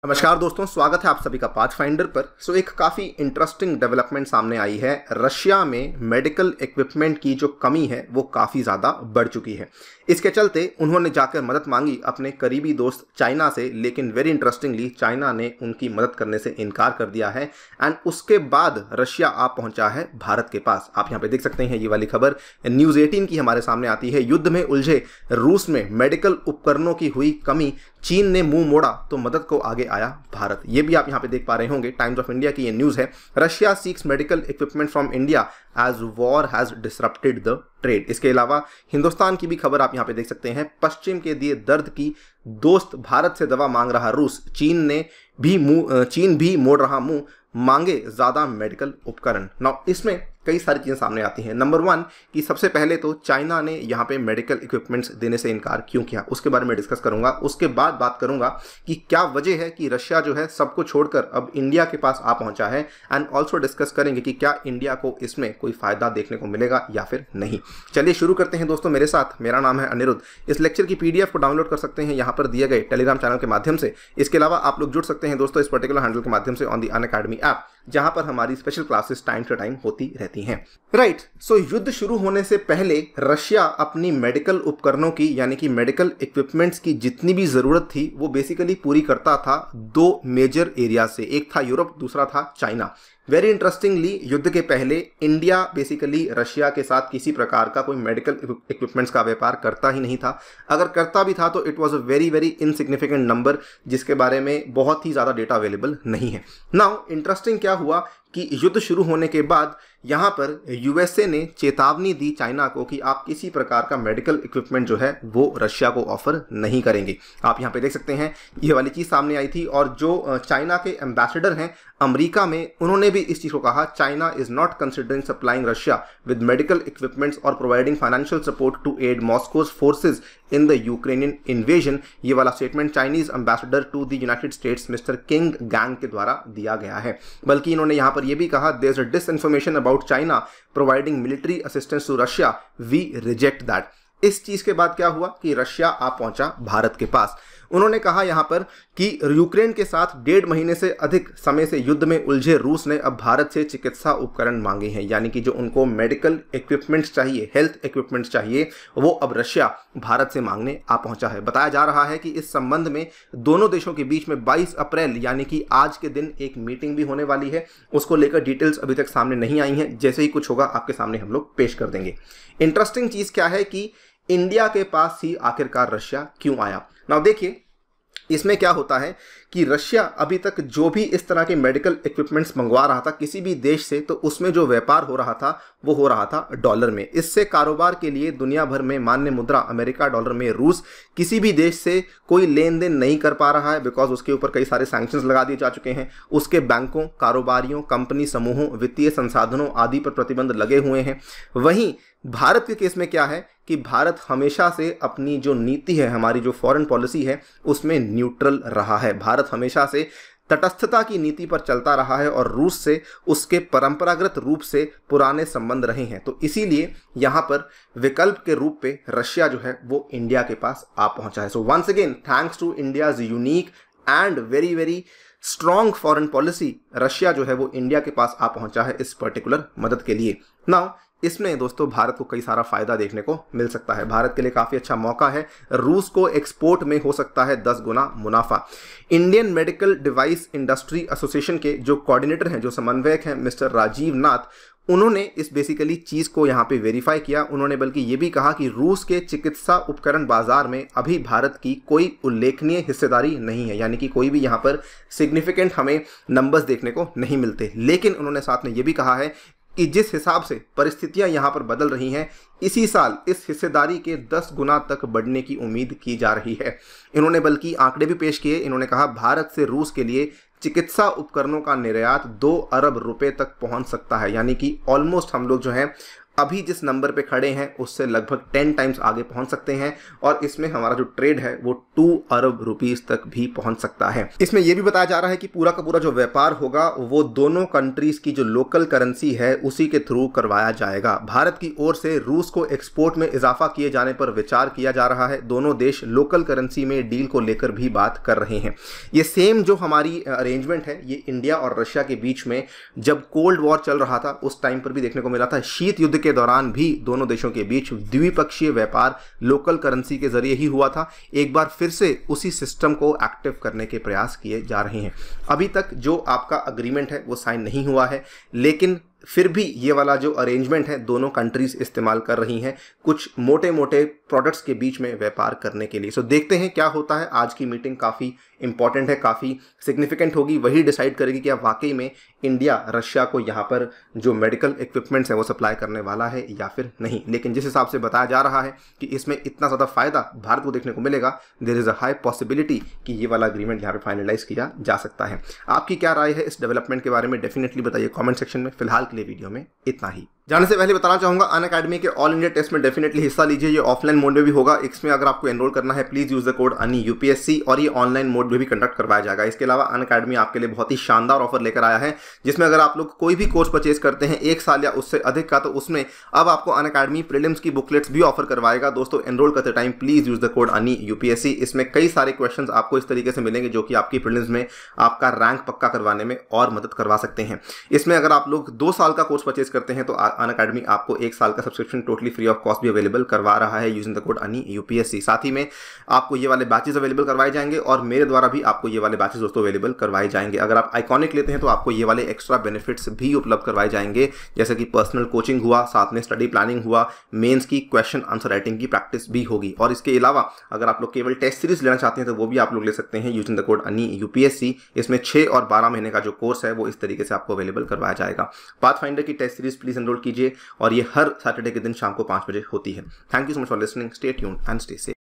नमस्कार दोस्तों, स्वागत है आप सभी का पाथफाइंडर पर। एक काफ़ी इंटरेस्टिंग डेवलपमेंट सामने आई है। रशिया में मेडिकल इक्विपमेंट की जो कमी है वो काफ़ी ज़्यादा बढ़ चुकी है। इसके चलते उन्होंने जाकर मदद मांगी अपने करीबी दोस्त चाइना से, लेकिन वेरी इंटरेस्टिंगली चाइना ने उनकी मदद करने से इनकार कर दिया है। एंड उसके बाद रशिया आ पहुंचा है भारत के पास। आप यहाँ पे देख सकते हैं, ये वाली खबर न्यूज़ 18 की हमारे सामने आती है। युद्ध में उलझे रूस में मेडिकल उपकरणों की हुई कमी, चीन ने मुंह मोड़ा तो मदद को आगे आया भारत। ये भी आप यहां पे देख पा रहे होंगे, टाइम्स ऑफ इंडिया की ये न्यूज़ है। Russia seeks medical equipment from India as war has disrupted the trade. इसके अलावा हिंदुस्तान की भी खबर आप यहां पे देख सकते हैं। पश्चिम के दिए दर्द की दोस्त भारत से दवा मांग रहा रूस, चीन भी मोड़ रहा मुंह, मांगे ज्यादा मेडिकल उपकरण। नाउ इसमें कई सारी चीजें सामने आती हैं। नंबर वन कि सबसे पहले तो चाइना ने यहाँ पे मेडिकल इक्विपमेंट्स देने से इनकार क्यों किया, उसके बारे में डिस्कस करूंगा। उसके बाद बात करूंगा कि क्या वजह है कि रशिया जो है सबको छोड़कर अब इंडिया के पास आ पहुंचा है। एंड ऑल्सो डिस्कस करेंगे कि क्या इंडिया को इसमें कोई फायदा देखने को मिलेगा या फिर नहीं। चलिए शुरू करते हैं दोस्तों मेरे साथ। मेरा नाम है अनिरुद्ध। इस लेक्चर की PDF को डाउनलोड कर सकते हैं यहाँ पर दिए गए टेलीग्राम चैनल के माध्यम से। इसके अलावा आप लोग जुड़ सकते हैं दोस्तों इस पर्टिकुलर हैंडल के माध्यम से ऑन दी अनअकैडमी ऐप, जहां पर हमारी special classes time to time होती रहती हैं। राइट, युद्ध शुरू होने से पहले रशिया अपनी मेडिकल उपकरणों की यानी कि मेडिकल इक्विपमेंट्स की जितनी भी जरूरत थी वो बेसिकली पूरी करता था दो मेजर एरिया से। एक था यूरोप, दूसरा था चाइना। वेरी इंटरेस्टिंगली युद्ध के पहले इंडिया बेसिकली रशिया के साथ किसी प्रकार का कोई मेडिकल इक्विपमेंट्स का व्यापार करता ही नहीं था। अगर करता भी था तो it was a very very insignificant number, जिसके बारे में बहुत ही ज़्यादा डेटा अवेलेबल नहीं है। नाउ इंटरेस्टिंग क्या हुआ कि युद्ध शुरू होने के बाद यहाँ पर USA ने चेतावनी दी चाइना को कि आप किसी प्रकार का मेडिकल इक्विपमेंट जो है वो रशिया को ऑफर नहीं करेंगे। आप यहाँ पे देख सकते हैं ये वाली चीज़ सामने आई थी। और जो चाइना के एम्बेसडर हैं अमेरिका में, उन्होंने भी इस चीज़ को कहा, China is not considering supplying Russia with medical equipments और providing financial support to aid Moscow's forces in the Ukrainian invasion. ये वाला statement Chinese ambassador to the United States mister Qin Gang के द्वारा दिया गया है। बल्कि इन्होंने यहाँ पर यह भी कहा, there is a disinformation about China providing military assistance to Russia, we reject that. इस चीज के बाद क्या हुआ कि रशिया आ पहुंचा भारत के पास। उन्होंने कहा यहां पर कि यूक्रेन के साथ 1.5 महीने से अधिक समय से युद्ध में उलझे रूस ने अब भारत से चिकित्सा उपकरण मांगे हैं, यानी कि जो उनको मेडिकल इक्विपमेंट्स चाहिए, हेल्थ इक्विपमेंट्स चाहिए, वो अब रशिया भारत से मांगने आ पहुंचा है। बताया जा रहा है कि इस संबंध में दोनों देशों के बीच में 22 अप्रैल यानी कि आज के दिन एक मीटिंग भी होने वाली है। उसको लेकर डिटेल्स अभी तक सामने नहीं आई हैं। जैसे ही कुछ होगा आपके सामने हम लोग पेश कर देंगे। इंटरेस्टिंग चीज क्या है कि इंडिया के पास ही आखिरकार रशिया क्यों आया। नाउ देखिए, इसमें क्या होता है कि रशिया अभी तक जो भी इस तरह के मेडिकल इक्विपमेंट्स मंगवा रहा था किसी भी देश से, तो उसमें जो व्यापार हो रहा था वो हो रहा था डॉलर में। इससे कारोबार के लिए दुनिया भर में मान्य मुद्रा अमेरिका डॉलर में रूस किसी भी देश से कोई लेन देन नहीं कर पा रहा है, बिकॉज उसके ऊपर कई सारे सैंक्शंस लगा दिए जा चुके हैं। उसके बैंकों, कारोबारियों, कंपनी समूहों, वित्तीय संसाधनों आदि पर प्रतिबंध लगे हुए हैं। वहीं भारत के केस में क्या है कि भारत हमेशा से अपनी जो नीति है, हमारी जो फॉरेन पॉलिसी है, उसमें न्यूट्रल रहा है। भारत हमेशा से तटस्थता की नीति पर चलता रहा है और रूस से उसके परंपरागत रूप से पुराने संबंध रहे हैं। तो इसीलिए यहाँ पर विकल्प के रूप पे रशिया जो है वो इंडिया के पास आ पहुंचा है। So once again thanks to India's unique and very very strong foreign policy, Russia जो है वो इंडिया के पास आ पहुंचा है इस पर्टिकुलर मदद के लिए। नाउ इसमें दोस्तों भारत को कई सारा फायदा देखने को मिल सकता है। भारत के लिए काफ़ी अच्छा मौका है। रूस को एक्सपोर्ट में हो सकता है 10 गुना मुनाफा। Indian medical device industry association के जो कोऑर्डिनेटर हैं, जो समन्वयक हैं, मिस्टर राजीव नाथ, उन्होंने इस बेसिकली चीज़ को यहाँ पे वेरीफाई किया। उन्होंने बल्कि ये भी कहा कि रूस के चिकित्सा उपकरण बाजार में अभी भारत की कोई उल्लेखनीय हिस्सेदारी नहीं है, यानी कि कोई भी यहाँ पर सिग्निफिकेंट हमें नंबर्स देखने को नहीं मिलते। लेकिन उन्होंने साथ में ये भी कहा है कि जिस हिसाब से परिस्थितियां यहाँ पर बदल रही हैं, इसी साल इस हिस्सेदारी के 10 गुना तक बढ़ने की उम्मीद की जा रही है। इन्होंने बल्कि आंकड़े भी पेश किए। इन्होंने कहा भारत से रूस के लिए चिकित्सा उपकरणों का निर्यात 2 अरब रुपए तक पहुंच सकता है, यानी कि ऑलमोस्ट हम लोग जो है अभी जिस नंबर पे खड़े हैं उससे लगभग 10 टाइम्स आगे पहुंच सकते हैं और इसमें हमारा जो ट्रेड है वो 2 अरब रुपीस तक भी पहुंच सकता है। इसमें यह भी बताया जा रहा है कि पूरा का पूरा जो व्यापार होगा वो दोनों कंट्रीज की जो लोकल करेंसी है उसी के थ्रू करवाया जाएगा। भारत की ओर से रूस को एक्सपोर्ट में इजाफा किए जाने पर विचार किया जा रहा है। दोनों देश लोकल करेंसी में डील को लेकर भी बात कर रहे हैं। ये सेम जो हमारी अरेंजमेंट है ये इंडिया और रशिया के बीच में जब कोल्ड वॉर चल रहा था उस टाइम पर भी देखने को मिला था। शीत युद्ध के दौरान भी दोनों देशों के बीच द्विपक्षीय व्यापार लोकल करेंसी के जरिए ही हुआ था। एक बार फिर से उसी सिस्टम को एक्टिव करने के प्रयास किए जा रहे हैं। अभी तक जो आपका अग्रीमेंट है वो साइन नहीं हुआ है, लेकिन फिर भी ये वाला जो अरेंजमेंट है दोनों कंट्रीज इस्तेमाल कर रही हैं कुछ मोटे मोटे प्रोडक्ट्स के बीच में व्यापार करने के लिए। सो देखते हैं क्या होता है। आज की मीटिंग काफ़ी इंपॉर्टेंट है, काफ़ी सिग्निफिकेंट होगी। वही डिसाइड करेगी कि वाकई में इंडिया रशिया को यहाँ पर जो मेडिकल इक्विपमेंट्स हैं वो सप्लाई करने वाला है या फिर नहीं। लेकिन जिस हिसाब से बताया जा रहा है कि इसमें इतना ज़्यादा फायदा भारत को देखने को मिलेगा, there is a high possibility कि ये वाला एग्रीमेंट यहाँ पे फाइनलाइज किया जा सकता है। आपकी क्या राय है इस डेवलपमेंट के बारे में, डेफिनेटली बताइए कॉमेंट सेक्शन में। फिलहाल के लिए वीडियो में इतना ही। जाने से पहले बताना चाहूंगा अनअकैडमी के ऑल इंडिया टेस्ट में डेफिनेटली हिस्सा लीजिए। ये ऑफलाइन मोड में भी होगा। इसमें अगर आपको एनरोल करना है प्लीज यूज द कोड अनि यूपीएससी और ये ऑनलाइन मोड में भी कंडक्ट करवाया जाएगा। इसके अलावा अनअकैडमी आपके लिए बहुत ही शानदार ऑफर लेकर आया है जिसमें अगर आप लोग कोई भी कोर्स परचेज करते हैं 1 साल या उससे अधिक का, तो उसमें अब आपको अनअकैडमी प्रीलिम्स की बुकलेट्स भी ऑफर करवाएगा। दोस्तों एनरोल करते time please use the code अनि यूपीएससी। इसमें कई सारे क्वेश्चन आपको इस तरीके से मिलेंगे जो कि आपकी प्रीलिम्स में आपका रैंक पक्का करवाने में और मदद करवा सकते हैं। इसमें अगर आप लोग 2 साल का कोर्स परचेज करते हैं तो अनअकैडमी आपको 1 साल का subscription totally free of cost भी अवेलेबल करवा रहा है यूजिंग द कोड अनि यूपीएससी। साथ ही में आपको ये वाले बैचेस अवेलेबल करवाए जाएंगे और मेरे द्वारा भी आपको ये वाले बैचेस दोस्तों अवेलेबल करवाए जाएंगे। अगर आप आइकॉनिक लेते हैं तो आपको ये वाले एक्स्ट्रा बेनिफिट्स भी उपलब्ध करवाए जाएंगे, जैसे कि पर्सनल कोचिंग हुआ, साथ में स्टडी प्लानिंग हुआ, मेंस की क्वेश्चन आंसर राइटिंग की प्रैक्टिस भी होगी। और इसके अलावा अगर आप लोग केवल टेस्ट सीरीज लेना चाहते हैं तो वो भी आप लोग ले सकते हैं यूजिंग द कोड अनि यूपीएससी। इसमें 6 और 12 महीने का जो कोर्स है वो इस तरीके से आपको अवेलेबल करवाया जाएगा। पाथफाइंडर की टेस्ट सीरीज प्लीज एनरोल कीजिए और ये हर सैटरडे के दिन शाम को 5 बजे होती है। Thank you so much for listening. Stay tuned and stay safe.